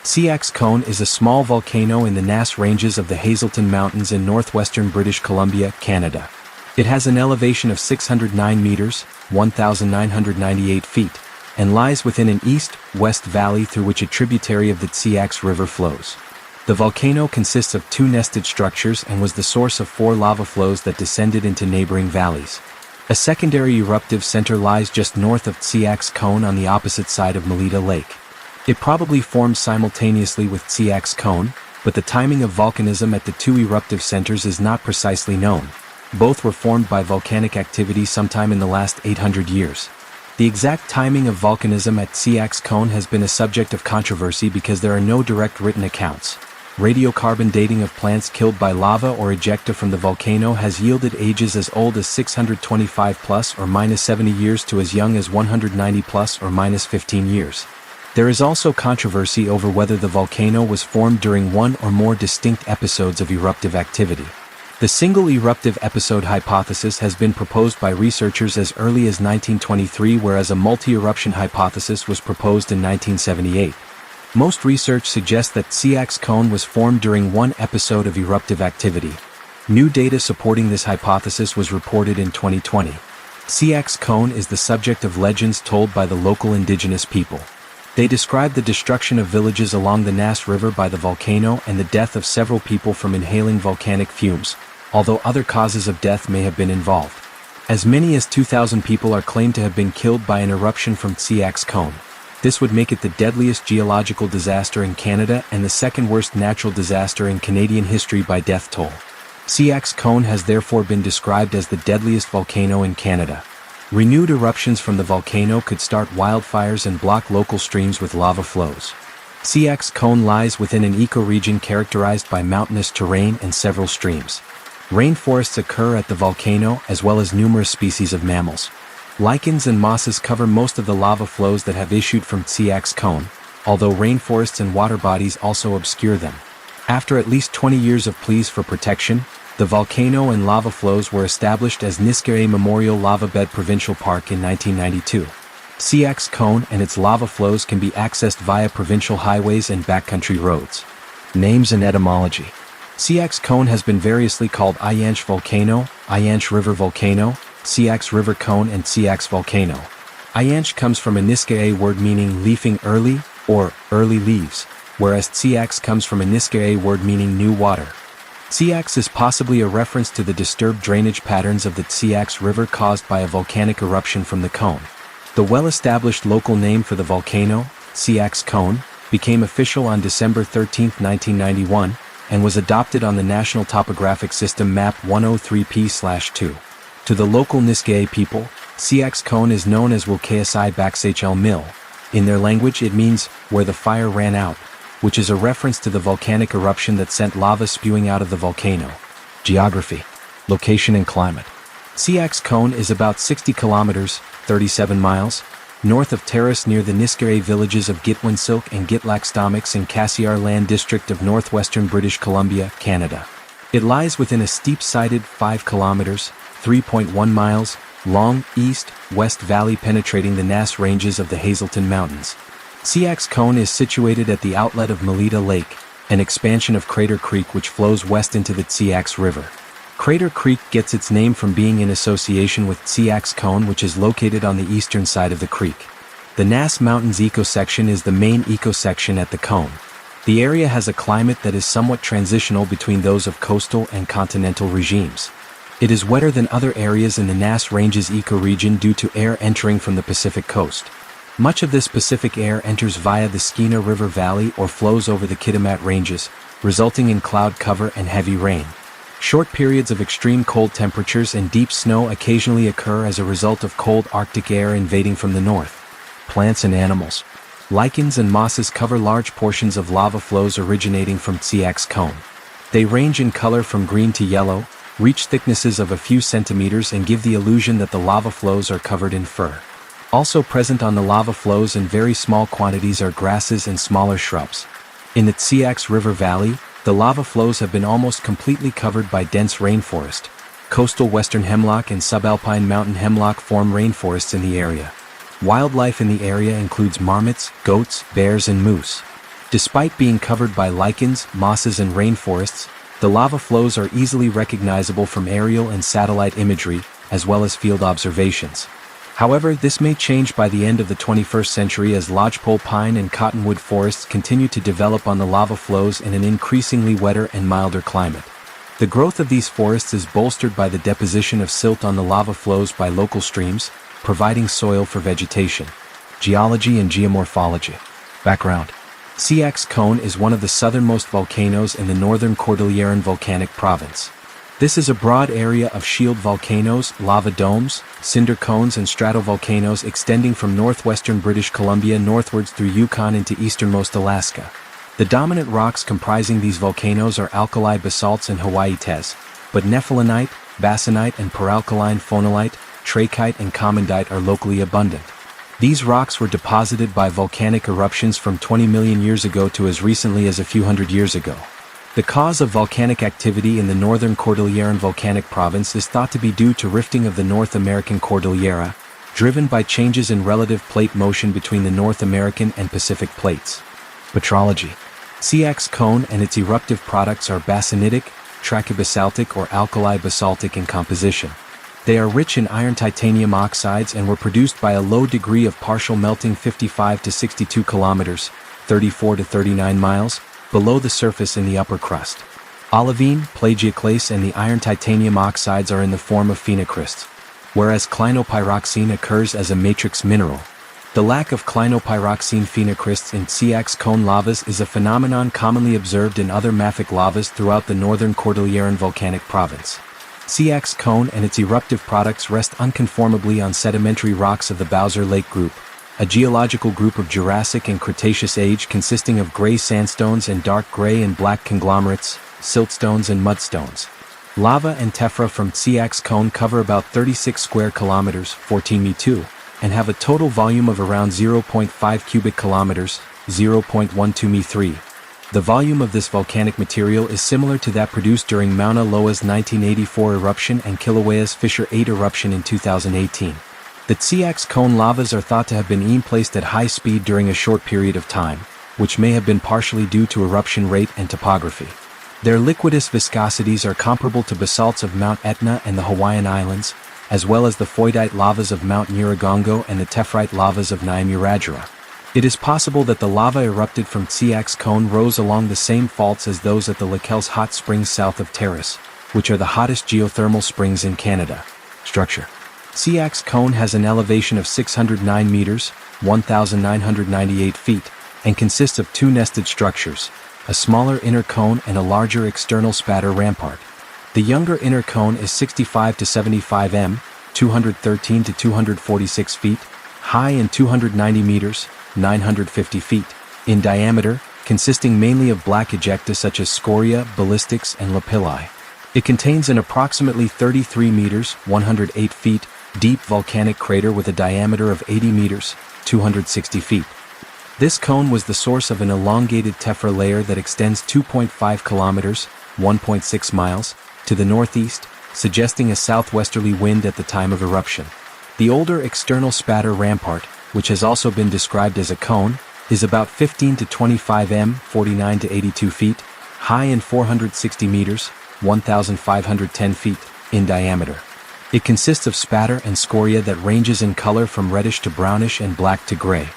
Tseax Cone is a small volcano in the Nass Ranges of the Hazelton Mountains in northwestern British Columbia, Canada. It has an elevation of 609 meters, 1,998 feet, and lies within an east-west valley through which a tributary of the Tseax River flows. The volcano consists of two nested structures and was the source of 4 lava flows that descended into neighboring valleys. A secondary eruptive center lies just north of Tseax Cone on the opposite side of Melita Lake. It probably formed simultaneously with Tseax Cone, but the timing of volcanism at the two eruptive centers is not precisely known. Both were formed by volcanic activity sometime in the last 800 years. The exact timing of volcanism at Tseax Cone has been a subject of controversy because there are no direct written accounts. Radiocarbon dating of plants killed by lava or ejecta from the volcano has yielded ages as old as 625 plus or minus 70 years to as young as 190 plus or minus 15 years. There is also controversy over whether the volcano was formed during one or more distinct episodes of eruptive activity. The single eruptive episode hypothesis has been proposed by researchers as early as 1923, whereas a multi-eruption hypothesis was proposed in 1978. Most research suggests that Tseax Cone was formed during one episode of eruptive activity. New data supporting this hypothesis was reported in 2020. Tseax Cone is the subject of legends told by the local indigenous people. They describe the destruction of villages along the Nass River by the volcano and the death of several people from inhaling volcanic fumes, although other causes of death may have been involved. As many as 2,000 people are claimed to have been killed by an eruption from Tseax Cone. This would make it the deadliest geological disaster in Canada and the second worst natural disaster in Canadian history by death toll. Tseax Cone has therefore been described as the deadliest volcano in Canada. Renewed eruptions from the volcano could start wildfires and block local streams with lava flows. Tseax Cone lies within an ecoregion characterized by mountainous terrain and several streams. Rainforests occur at the volcano as well as numerous species of mammals. Lichens and mosses cover most of the lava flows that have issued from Tseax Cone, although rainforests and water bodies also obscure them. After at least 20 years of pleas for protection, the volcano and lava flows were established as Niskayre Memorial Lava Bed Provincial Park in 1992. Tseax Cone and its lava flows can be accessed via provincial highways and backcountry roads. Names and etymology. Tseax Cone has been variously called Iyanch Volcano, Iyanch River Volcano, Tseax River Cone and Tseax Volcano. Iyanch comes from a Niskayre word meaning leafing early or early leaves, whereas Tseax comes from a Niskayre word meaning new water. Tseax is possibly a reference to the disturbed drainage patterns of the Tseax River caused by a volcanic eruption from the cone. The well-established local name for the volcano, Tseax Cone, became official on December 13, 1991, and was adopted on the National Topographic System Map 103P/2. To the local Niskayre people, Tseax Cone is known as Wilkayasai Baksachel Mill. In their language it means, where the fire ran out, which is a reference to the volcanic eruption that sent lava spewing out of the volcano. Geography. Location and climate. Tseax Cone is about 60 kilometers, 37 miles, north of Terrace near the Niskayre villages of Gitwansilk and Gitlaxtomics in Cassiar Land District of northwestern British Columbia, Canada. It lies within a steep-sided 5 kilometers, 3.1 miles, long, east-west valley penetrating the Nass Ranges of the Hazelton Mountains. Tseax Cone is situated at the outlet of Melita Lake, an expansion of Crater Creek which flows west into the Tseax River. Crater Creek gets its name from being in association with Tseax Cone, which is located on the eastern side of the creek. The Nass Mountains ecosection is the main ecosection at the cone. The area has a climate that is somewhat transitional between those of coastal and continental regimes. It is wetter than other areas in the Nass Ranges ecoregion due to air entering from the Pacific coast. Much of this Pacific air enters via the Skeena River Valley or flows over the Kitimat Ranges, resulting in cloud cover and heavy rain. Short periods of extreme cold temperatures and deep snow occasionally occur as a result of cold Arctic air invading from the north. Plants and animals. Lichens and mosses cover large portions of lava flows originating from Tseax Cone. They range in color from green to yellow, reach thicknesses of a few centimeters and give the illusion that the lava flows are covered in fur. Also present on the lava flows in very small quantities are grasses and smaller shrubs. In the Tseax River Valley, the lava flows have been almost completely covered by dense rainforest. Coastal western hemlock and subalpine mountain hemlock form rainforests in the area. Wildlife in the area includes marmots, goats, bears and moose. Despite being covered by lichens, mosses and rainforests, the lava flows are easily recognizable from aerial and satellite imagery, as well as field observations. However, this may change by the end of the 21st century as lodgepole pine and cottonwood forests continue to develop on the lava flows in an increasingly wetter and milder climate. The growth of these forests is bolstered by the deposition of silt on the lava flows by local streams, providing soil for vegetation. Geology and geomorphology. Background. Tseax cone is one of the southernmost volcanoes in the northern Cordilleran volcanic province. This is a broad area of shield volcanoes, lava domes, cinder cones and stratovolcanoes extending from northwestern British Columbia northwards through Yukon into easternmost Alaska. The dominant rocks comprising these volcanoes are alkali basalts and Hawaiites, but nephelinite, basanite and peralkaline phonolite, trachyte and commandite are locally abundant. These rocks were deposited by volcanic eruptions from 20 million years ago to as recently as a few hundred years ago. The cause of volcanic activity in the northern Cordilleran volcanic province is thought to be due to rifting of the North American Cordillera, driven by changes in relative plate motion between the North American and Pacific plates. Petrology. Tseax cone and its eruptive products are basanitic, trachybasaltic or alkali basaltic in composition. They are rich in iron titanium oxides and were produced by a low degree of partial melting 55 to 62 kilometers, 34 to 39 miles, below the surface in the upper crust. Olivine, plagioclase and the iron titanium oxides are in the form of phenocrysts, whereas clinopyroxene occurs as a matrix mineral. The lack of clinopyroxene phenocrysts in Tseax cone lavas is a phenomenon commonly observed in other mafic lavas throughout the northern Cordilleran volcanic province. Tseax cone and its eruptive products rest unconformably on sedimentary rocks of the Bowser Lake Group, a geological group of Jurassic and Cretaceous age consisting of gray sandstones and dark gray and black conglomerates, siltstones and mudstones. Lava and tephra from Tseax cone cover about 36 square kilometers, 14 m², and have a total volume of around 0.5 cubic kilometers, 0.12 m³. The volume of this volcanic material is similar to that produced during Mauna Loa's 1984 eruption and Kilauea's Fissure 8 eruption in 2018. The Tseax cone lavas are thought to have been placed at high speed during a short period of time, which may have been partially due to eruption rate and topography. Their liquidous viscosities are comparable to basalts of Mount Etna and the Hawaiian Islands, as well as the phoidite lavas of Mount Nyiragongo and the tephrite lavas of Nyamurajara. It is possible that the lava erupted from Tseax cone rose along the same faults as those at the Laquelles hot springs south of Terrace, which are the hottest geothermal springs in Canada. Structure. Tseax cone has an elevation of 609 meters, 1,998 feet, and consists of two nested structures, a smaller inner cone and a larger external spatter rampart. The younger inner cone is 65 to 75 m, 213 to 246 feet, high and 290 meters, 950 feet, in diameter, consisting mainly of black ejecta such as scoria, ballistics, and lapilli. It contains an approximately 33 meters, 108 feet, deep volcanic crater with a diameter of 80 meters, 260 feet. This cone was the source of an elongated tephra layer that extends 2.5 kilometers, 1.6 miles, to the northeast, suggesting a southwesterly wind at the time of eruption. The older external spatter rampart, which has also been described as a cone, is about 15 to 25 m, 49 to 82 feet, high and 460 meters, 1,510 feet, in diameter. It consists of spatter and scoria that ranges in color from reddish to brownish and black to gray.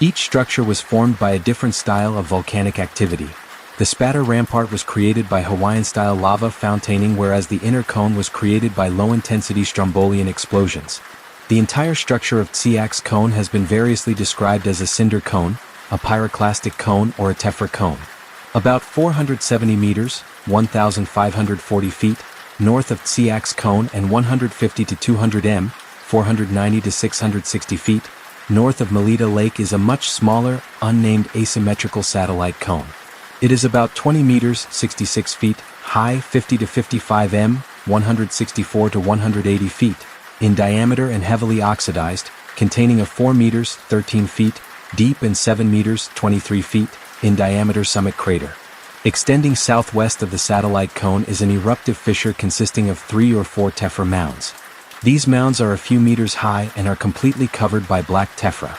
Each structure was formed by a different style of volcanic activity. The spatter rampart was created by Hawaiian-style lava fountain, whereas the inner cone was created by low-intensity strombolian explosions. The entire structure of Tseax cone has been variously described as a cinder cone, a pyroclastic cone, or a tephra cone. About 470 meters, 1,540 feet, north of Tseax cone and 150 to 200 m, 490 to 660 feet, north of Melita Lake is a much smaller, unnamed asymmetrical satellite cone. It is about 20 meters, 66 feet, high, 50 to 55 m, 164 to 180 feet, in diameter and heavily oxidized, containing a 4 meters, 13 feet, deep and 7 meters, 23 feet, in diameter summit crater. Extending southwest of the satellite cone is an eruptive fissure consisting of 3 or 4 tephra mounds. These mounds are a few meters high and are completely covered by black tephra.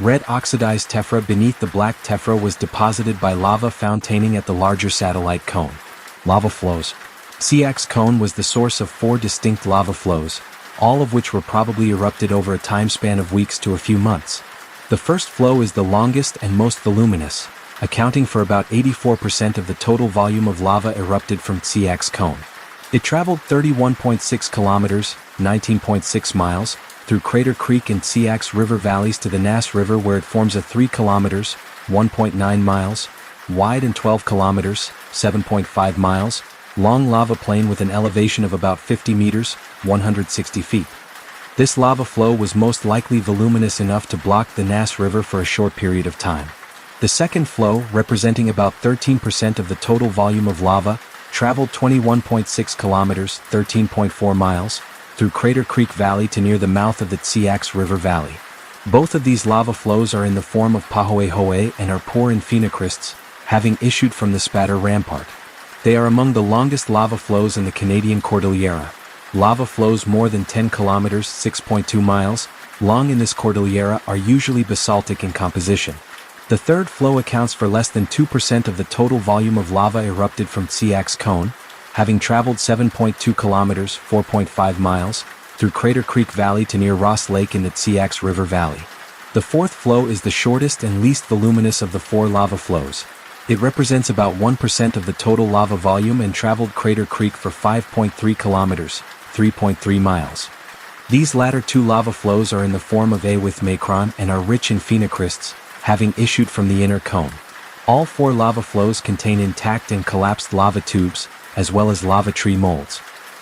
Red oxidized tephra beneath the black tephra was deposited by lava fountaning at the larger satellite cone. Lava flows. Tseax cone was the source of 4 distinct lava flows, all of which were probably erupted over a time span of weeks to a few months. The first flow is the longest and most voluminous, accounting for about 84% of the total volume of lava erupted from Tseax cone. It traveled 31.6 kilometers, 19.6 miles, through Crater Creek and Tseax River valleys to the Nass River, where it forms a 3 kilometers, 1.9 miles, wide and 12 kilometers, 7.5 miles, long lava plain with an elevation of about 50 meters, 160 feet. This lava flow was most likely voluminous enough to block the Nass River for a short period of time. The second flow, representing about 13% of the total volume of lava, traveled 21.6 kilometers, 13.4 miles, through Crater Creek Valley to near the mouth of the Tseax River Valley. Both of these lava flows are in the form of pahoehoe and are poor in phenocrysts, having issued from the Spatter Rampart. They are among the longest lava flows in the Canadian Cordillera. Lava flows more than 10 kilometers, 6.2 miles, long in this cordillera are usually basaltic in composition. The third flow accounts for less than 2% of the total volume of lava erupted from Tseax cone, having traveled 7.2 kilometers, 4.5 miles, through Crater Creek Valley to near Ross Lake in the Tseax River Valley. The fourth flow is the shortest and least voluminous of the 4 lava flows. It represents about 1% of the total lava volume and traveled Crater Creek for 5.3 kilometers, 3.3 miles. These latter 2 lava flows are in the form of A with macron and are rich in phenocrysts, having issued from the inner cone. All 4 lava flows contain intact and collapsed lava tubes, as well as lava tree molds.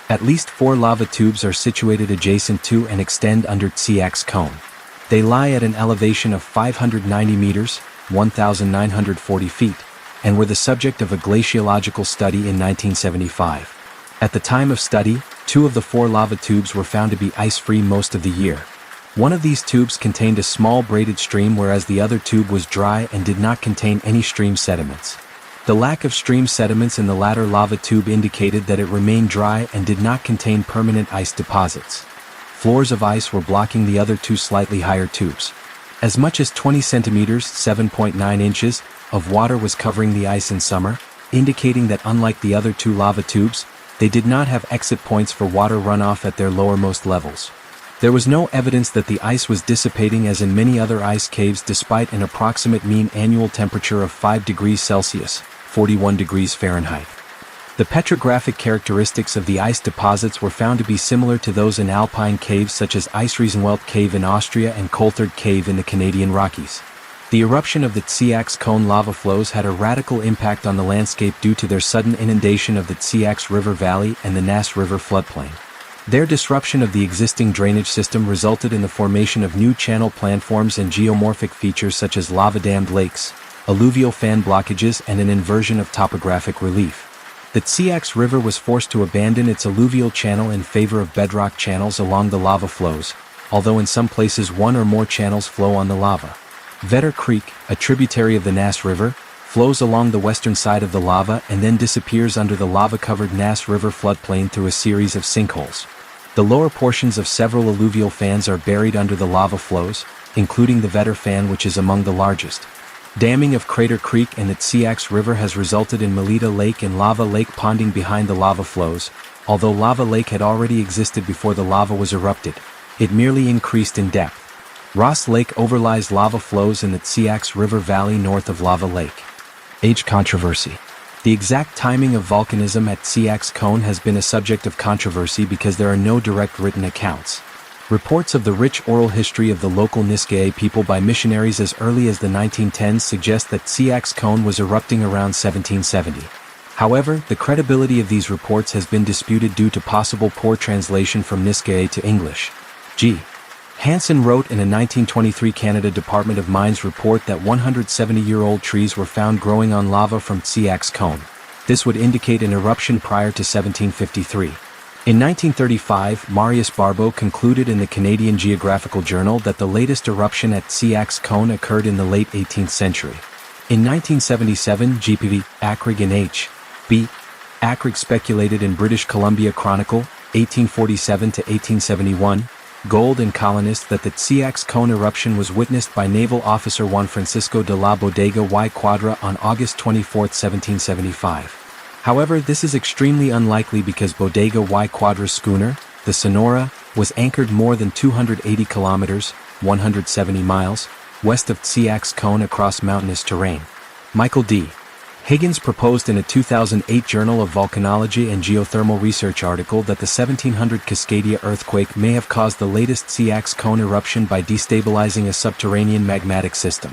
At least 4 lava tubes are situated adjacent to and extend under Tseax cone. They lie at an elevation of 590 meters, 1,940 feet, and were the subject of a glaciological study in 1975. At the time of study, 2 of the 4 lava tubes were found to be ice-free most of the year. One of these tubes contained a small braided stream, whereas the other tube was dry and did not contain any stream sediments. The lack of stream sediments in the latter lava tube indicated that it remained dry and did not contain permanent ice deposits. Floors of ice were blocking the other 2 slightly higher tubes. As much as 20 centimeters, 7.9 inches, of water was covering the ice in summer, indicating that unlike the other 2 lava tubes, they did not have exit points for water runoff at their lowermost levels. There was no evidence that the ice was dissipating as in many other ice caves, despite an approximate mean annual temperature of 5 degrees Celsius, 41 degrees Fahrenheit. The petrographic characteristics of the ice deposits were found to be similar to those in alpine caves such as Eisriesenwelt Cave in Austria and Coulthard Cave in the Canadian Rockies. The eruption of the Tseax cone lava flows had a radical impact on the landscape due to their sudden inundation of the Tseax River Valley and the Nass River floodplain. Their disruption of the existing drainage system resulted in the formation of new channel planforms and geomorphic features such as lava-dammed lakes, alluvial fan blockages, and an inversion of topographic relief. The Tseax River was forced to abandon its alluvial channel in favor of bedrock channels along the lava flows, although in some places 1 or more channels flow on the lava. Vetter Creek, a tributary of the Nass River, flows along the western side of the lava and then disappears under the lava-covered Nass River floodplain through a series of sinkholes. The lower portions of several alluvial fans are buried under the lava flows, including the Vetter fan, which is among the largest. Damming of Crater Creek and the Tseax River has resulted in Melita Lake and Lava Lake ponding behind the lava flows. Although Lava Lake had already existed before the lava was erupted, it merely increased in depth. Ross Lake overlies lava flows in the Tseax River Valley north of Lava Lake. Age controversy. The exact timing of volcanism at Tseax cone has been a subject of controversy because there are no direct written accounts. Reports of the rich oral history of the local Niskae people by missionaries as early as the 1910s suggest that Tseax cone was erupting around 1770. However, the credibility of these reports has been disputed due to possible poor translation from Niskae to English. G. Hansen wrote in a 1923 Canada Department of Mines report that 170-year-old trees were found growing on lava from Tseax cone. This would indicate an eruption prior to 1753. In 1935, Marius Barbeau concluded in the Canadian Geographical Journal that the latest eruption at Tseax cone occurred in the late 18th century. In 1977, GPV, Acrig and H. B. Acrig speculated in British Columbia Chronicle, 1847 to 1871, gold and colonists that the Tseax cone eruption was witnessed by naval officer Juan Francisco de la Bodega y Cuadra on August 24, 1775. However, this is extremely unlikely because Bodega y Cuadra's schooner, the Sonora, was anchored more than 280 kilometers, 170 miles, west of Tseax cone across mountainous terrain. Michael D. Higgins proposed in a 2008 Journal of Volcanology and Geothermal Research article that the 1700 Cascadia earthquake may have caused the latest Tseax cone eruption by destabilizing a subterranean magmatic system.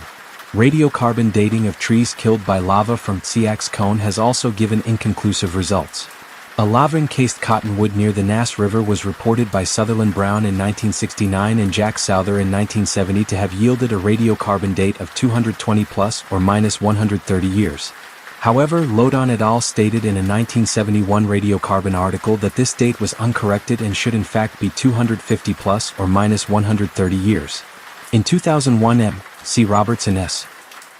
Radiocarbon dating of trees killed by lava from Tseax cone has also given inconclusive results. A lava-encased cottonwood near the Nass River was reported by Sutherland Brown in 1969 and Jack Souther in 1970 to have yielded a radiocarbon date of 220 plus or minus 130 years. However, Lodon et al. Stated in a 1971 radiocarbon article that this date was uncorrected and should in fact be 250 plus or minus 130 years. In 2001 M. C. Roberts and S.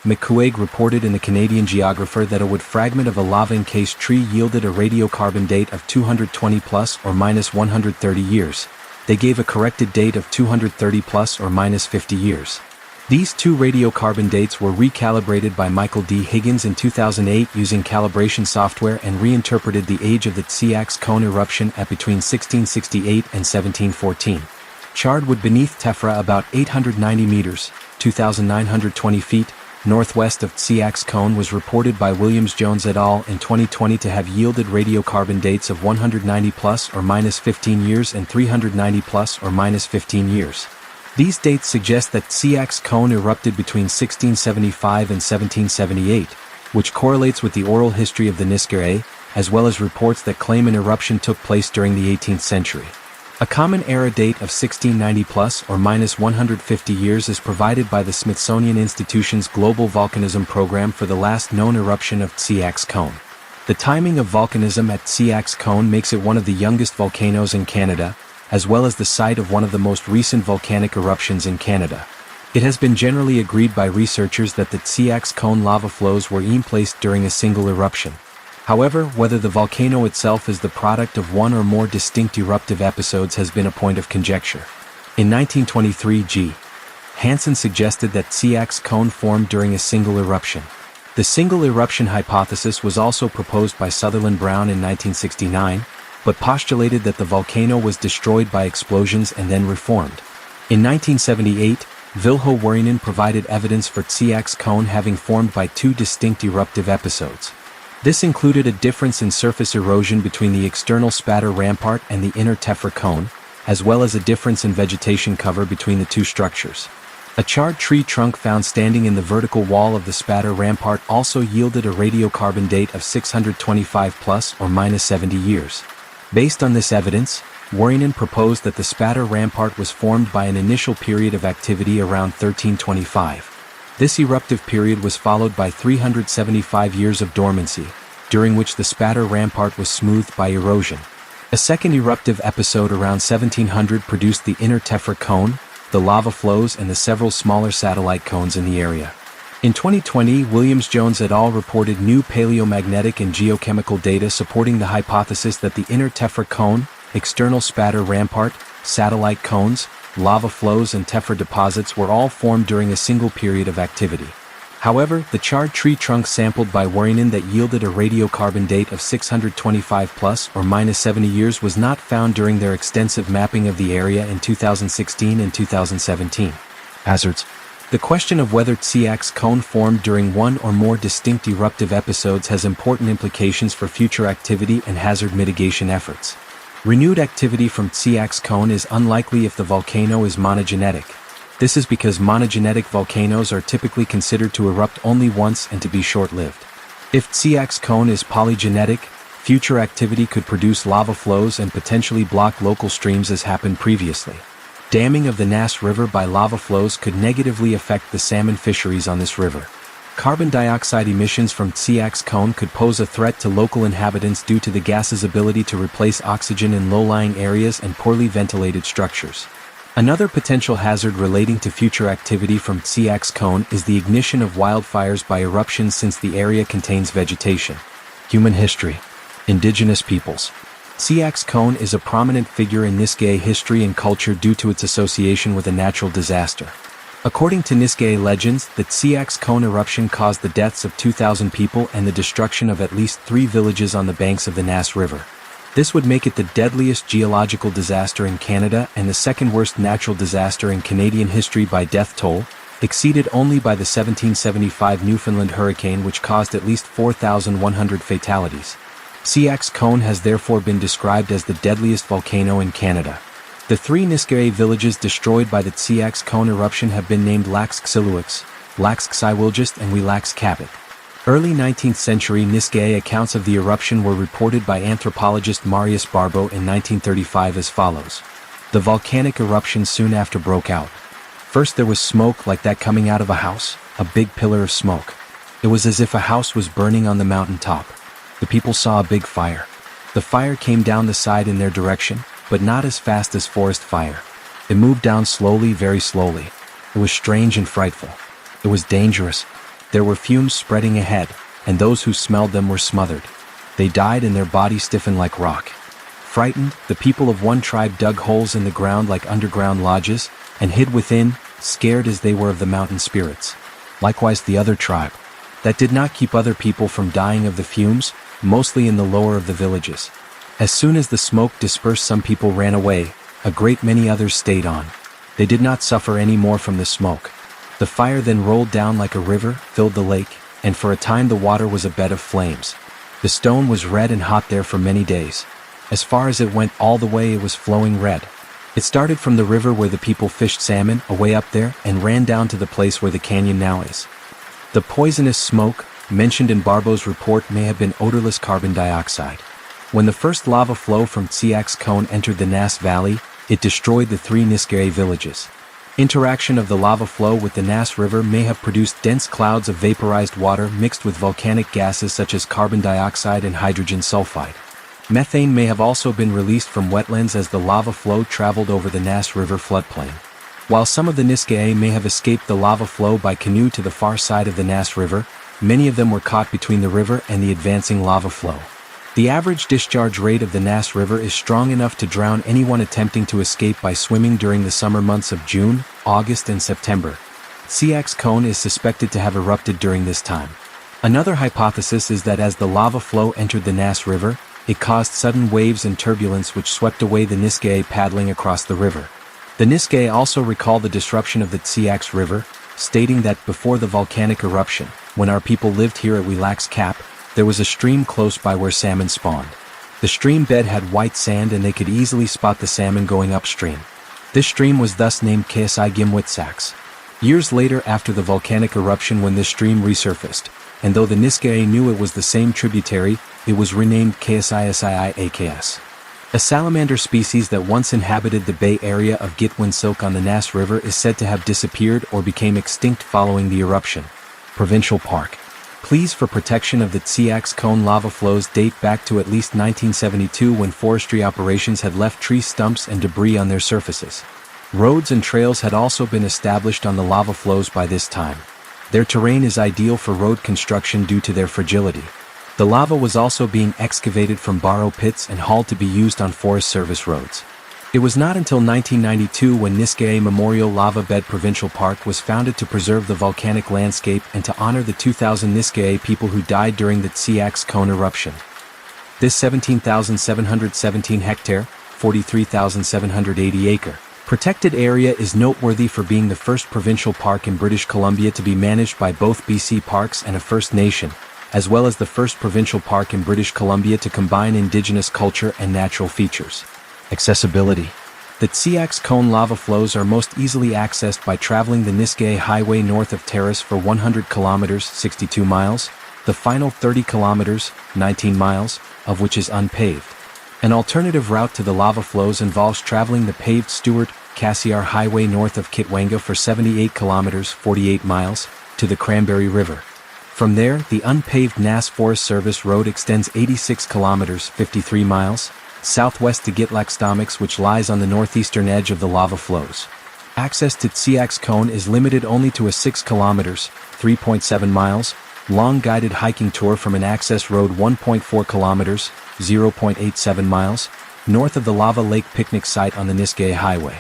McCuaig reported in the Canadian Geographer that a wood fragment of a lava-encased tree yielded a radiocarbon date of 220 plus or minus 130 years. They gave a corrected date of 230 plus or minus 50 years. These two radiocarbon dates were recalibrated by Michael D. Higgins in 2008 using calibration software and reinterpreted the age of the Tseax cone eruption at between 1668 and 1714. Charred wood beneath tephra about 890 meters, 2,920 feet, northwest of Tseax cone was reported by Williams-Jones et al. In 2020 to have yielded radiocarbon dates of 190 plus or minus 15 years and 390 plus or minus 15 years. These dates suggest that Tseax cone erupted between 1675 and 1778, which correlates with the oral history of the Niskere, as well as reports that claim an eruption took place during the 18th century. A common era date of 1690 plus or minus 150 years is provided by the Smithsonian Institution's Global Volcanism Program for the last known eruption of Tseax cone. The timing of volcanism at Tseax cone makes it one of the youngest volcanoes in Canada, as well as the site of one of the most recent volcanic eruptions in Canada. It has been generally agreed by researchers that the Tseax cone lava flows were placed during a single eruption. However, whether the volcano itself is the product of one or more distinct eruptive episodes has been a point of conjecture. In 1923 G. Hansen suggested that Tseax cone formed during a single eruption. The single eruption hypothesis was also proposed by Sutherland Brown in 1969, but postulated that the volcano was destroyed by explosions and then reformed. In 1978, Vilho Wuorinen provided evidence for Tseax cone having formed by two distinct eruptive episodes. This included a difference in surface erosion between the external spatter rampart and the inner tephra cone, as well as a difference in vegetation cover between the two structures. A charred tree trunk found standing in the vertical wall of the spatter rampart also yielded a radiocarbon date of 625 plus or minus 70 years. Based on this evidence, Wuorinen proposed that the spatter rampart was formed by an initial period of activity around 1325. This eruptive period was followed by 375 years of dormancy, during which the spatter rampart was smoothed by erosion. A second eruptive episode around 1700 produced the inner tephra cone, the lava flows and the several smaller satellite cones in the area. In 2020, Williams-Jones et al. Reported new paleomagnetic and geochemical data supporting the hypothesis that the inner tephra cone, external spatter rampart, satellite cones, lava flows and tephra deposits were all formed during a single period of activity. However, the charred tree trunk sampled by Wuorinen that yielded a radiocarbon date of 625 plus or minus 70 years was not found during their extensive mapping of the area in 2016 and 2017. Hazards. The question of whether Tseax cone formed during one or more distinct eruptive episodes has important implications for future activity and hazard mitigation efforts. Renewed activity from Tseax cone is unlikely if the volcano is monogenetic. This is because monogenetic volcanoes are typically considered to erupt only once and to be short-lived. If Tseax cone is polygenetic, future activity could produce lava flows and potentially block local streams as happened previously. Damming of the Nass River by lava flows could negatively affect the salmon fisheries on this river. Carbon dioxide emissions from Tseax cone could pose a threat to local inhabitants due to the gas's ability to replace oxygen in low-lying areas and poorly ventilated structures. Another potential hazard relating to future activity from Tseax cone is the ignition of wildfires by eruptions since the area contains vegetation. Human history. Indigenous peoples. Tseax cone is a prominent figure in Nisga'a history and culture due to its association with a natural disaster. According to Nisga'a legends, the Tseax cone eruption caused the deaths of 2,000 people and the destruction of at least 3 villages on the banks of the Nass River. This would make it the deadliest geological disaster in Canada and the second worst natural disaster in Canadian history by death toll, exceeded only by the 1775 Newfoundland hurricane which caused at least 4,100 fatalities. Tseax cone has therefore been described as the deadliest volcano in Canada. The 3 Nisga'a villages destroyed by the Tseax cone eruption have been named Lax Xiluix, Lax Xiwilgist and Wilax Cabot. Early 19th century Nisga'a accounts of the eruption were reported by anthropologist Marius Barbeau in 1935 as follows. The volcanic eruption soon after broke out. First there was smoke like that coming out of a house, a big pillar of smoke. It was as if a house was burning on the mountain top. The people saw a big fire. The fire came down the side in their direction, but not as fast as forest fire. It moved down slowly, very slowly. It was strange and frightful. It was dangerous. There were fumes spreading ahead, and those who smelled them were smothered. They died and their bodies stiffened like rock. Frightened, the people of one tribe dug holes in the ground like underground lodges, and hid within, scared as they were of the mountain spirits. Likewise the other tribe. That did not keep other people from dying of the fumes, mostly in the lower of the villages. As soon as the smoke dispersed, some people ran away, a great many others stayed on. They did not suffer any more from the smoke. The fire then rolled down like a river, filled the lake, and for a time the water was a bed of flames. The stone was red and hot there for many days. As far as it went all the way it was flowing red. It started from the river where the people fished salmon, away up there, and ran down to the place where the canyon now is. The poisonous smoke, mentioned in Barbeau's report, may have been odorless carbon dioxide. When the first lava flow from Tseax cone entered the Nass Valley, it destroyed the 3 Nisga'a villages. Interaction of the lava flow with the Nass River may have produced dense clouds of vaporized water mixed with volcanic gases such as carbon dioxide and hydrogen sulfide. Methane may have also been released from wetlands as the lava flow traveled over the Nass River floodplain. While some of the Nisga'a may have escaped the lava flow by canoe to the far side of the Nass River, many of them were caught between the river and the advancing lava flow. The average discharge rate of the Nass River is strong enough to drown anyone attempting to escape by swimming during the summer months of June, August and September. Tseax cone is suspected to have erupted during this time. Another hypothesis is that as the lava flow entered the Nass River, it caused sudden waves and turbulence which swept away the Nisga'a paddling across the river. The Nisga'a also recall the disruption of the Tseax River, stating that before the volcanic eruption, when our people lived here at Wilax Cap, there was a stream close by where salmon spawned. The stream bed had white sand and they could easily spot the salmon going upstream. This stream was thus named Tseax. Years later after the volcanic eruption when this stream resurfaced, and though the Nisga'a knew it was the same tributary, it was renamed Ksiiaks. A salamander species that once inhabited the bay area of Gitwinsilk on the Nass River is said to have disappeared or became extinct following the eruption. Provincial Park. Pleas for protection of the Tseax cone lava flows date back to at least 1972 when forestry operations had left tree stumps and debris on their surfaces. Roads and trails had also been established on the lava flows by this time. Their terrain is ideal for road construction due to their fragility. The lava was also being excavated from borrow pits and hauled to be used on Forest Service roads. It was not until 1992 when Nisga'a Memorial Lava Bed Provincial Park was founded to preserve the volcanic landscape and to honor the 2,000 Nisga'a people who died during the Tseax cone eruption. This 17,717 hectare, 43,780 acre, protected area is noteworthy for being the first provincial park in British Columbia to be managed by both BC Parks and a First Nation, as well as the first provincial park in British Columbia to combine Indigenous culture and natural features. Accessibility. The Tseax cone lava flows are most easily accessed by traveling the Nisga'a Highway north of Terrace for 100 kilometers, 62 miles, the final 30 kilometers, 19 miles, of which is unpaved. An alternative route to the lava flows involves traveling the paved Stewart-Cassiar Highway north of Kitwanga for 78 kilometers, 48 miles, to the Cranberry River. From there, the unpaved Nass Forest Service Road extends 86 kilometers, 53 miles, southwest to Gitlaxtomix, which lies on the northeastern edge of the lava flows. Access to Tseax cone is limited only to a 6 kilometers, 3.7 miles, long guided hiking tour from an access road 1.4 kilometers, 0.87 miles, north of the Lava Lake picnic site on the Nisga'a Highway.